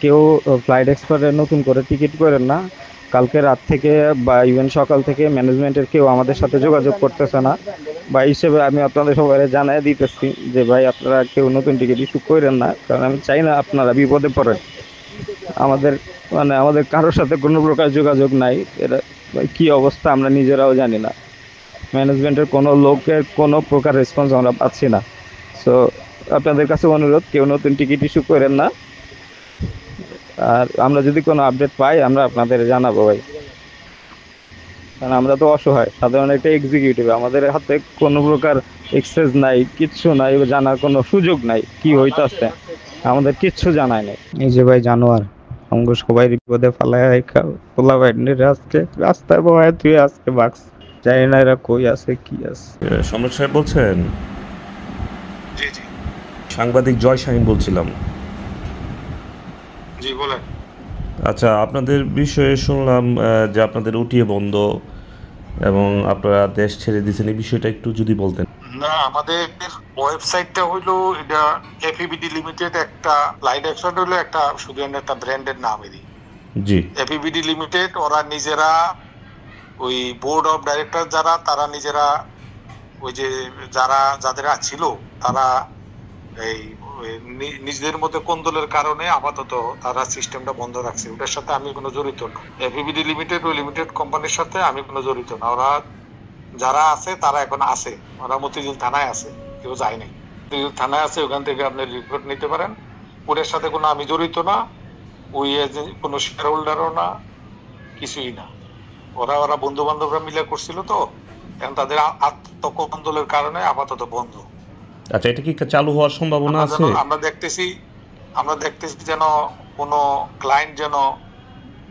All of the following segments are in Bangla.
কেউ ফ্লাইট এক্সপার্টে নতুন করে টিকিট করেন না। কালকে রাত থেকে বা ইভেন সকাল থেকে ম্যানেজমেন্টের কেউ আমাদের সাথে যোগাযোগ করতেছে না। বা হিসেবে আমি আপনাদের সবাই জানাই দিতেছি যে ভাই আপনারা কেউ নতুন টিকিট ইস্যু করেন না, কারণ আমি চাই না আপনারা বিপদে পড়েন। আমাদের আমাদের কারোর সাথে কোনো প্রকার যোগাযোগ নাই। এটা কি অবস্থা আমরা নিজেরাও জানি না। ম্যানেজমেন্টের কোনো লোকের কোনো প্রকার রেসপন্স আমরা পাচ্ছি না। সো আপনাদের কাছে অনুরোধ, কেউ নতুন টিকিট ইস্যু করেন না। আর আমরা যদি কোনো আপডেট পাই আমরা আপনাদের জানাবো ভাই, কারণ আমরা তো অসহায় সাধারণ একটা এক্সিকিউটিভ, আমাদের হাতে কোনো প্রকার এক্সেস নাই, কিচ্ছু নাই, জানার কোনো সুযোগ নাই কি হইতাছে, আমাদের কিচ্ছু জানায় নাই। এই যে ভাই জানোয়ার অঙ্গ সবাই বিপদে ফালায় পোলা ভাই আজকে রাস্তায় বহায় তুই আজকে বাক্স, জানি না এরা কই আছে কি আছে। সম্রাট সাহেব বলছেন? জি জি সাংবাদিক জয় শাহিন বলছিলাম। জি বলেন। আচ্ছা, আপনাদের বিষয়ে শুনলাম যে আপনাদের উটিয়ে বন্ধ এবং আপনারা দেশ ছেড়ে দিয়েছেন, এই বিষয়টা একটু যদি বলতেন। না, আমাদের ওয়েবসাইটটা হইলো এটা এফইবিডি লিমিটেড, একটা লাইট অ্যাকশন হলো একটা শুধু একটা ব্র্যান্ডের নাম এরই। জি। এফইবিডি লিমিটেড ওরা নিজেরা ওই বোর্ড অফ ডাইরেক্টর যারা, তারা নিজেরা ওই যে যাদের ছিল তারা এই নিজেদের মধ্যে কোন্দলের কারণে আপাতত তারা সিস্টেমটা বন্ধ রাখছে। ওটার সাথে আমি কোনো জড়িত না। এফইবিডি লিমিটেড ওই লিমিটেড কোম্পানির সাথে আমি কোনো জড়িত না। ওরা যারা আছে তারা এখন আছে, ওরা মতিঝিল থানায় আছে, কেউ যায় নাই। মতিঝিল থানায় আছে, ওখান থেকে আপনি রিপোর্ট নিতে পারেন। ওদের সাথে কোনো আমি জড়িত না, ওই কোনো শেয়ার হোল্ডারও না, কিছুই না। ওরা বন্ধু বান্ধবরা মিলে করছিল, তো এখন তাদের আত্মকন্দলের কারণে আপাতত বন্ধ। আচ্ছা, এটা কি চালু হওয়ার সম্ভাবনা আছে? আমরা দেখতেছি যেন কোনো ক্লায়েন্ট যেন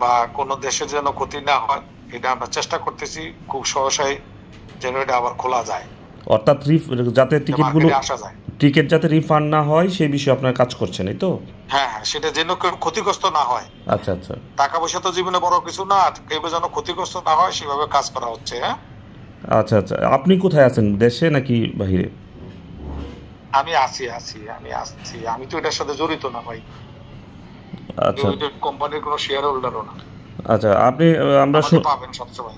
বা কোনো দেশের যেন ক্ষতি না হয়, এটা আমরা চেষ্টা করতেছি খুব সহসাই যেন এটা আবার খোলা যায়, অর্থাৎ যাতে টিকিট যাতে রিফান্ড না হয় সেই বিষয়ে আপনারা কাজ করছেন, এই তো? হ্যাঁ হ্যাঁ, সেটা যেন ক্ষতিগ্রস্ত না হয়। আচ্ছা আচ্ছা, টাকা পয়সা তো জীবনে বড় কিছু না, কেউ যেন ক্ষতিগ্রস্ত না হয় সেভাবে কাজ করা হচ্ছে। হ্যাঁ, আচ্ছা আচ্ছা। আপনি কোথায় আছেন, দেশে নাকি বাহিরে? আমি আছি। আমি তো এটার সাথে জড়িত না ভাই। আচ্ছা, কোম্পানির কোনো শেয়ার হোল্ডারও না। আচ্ছা। আমরা পাবেন সবসময়।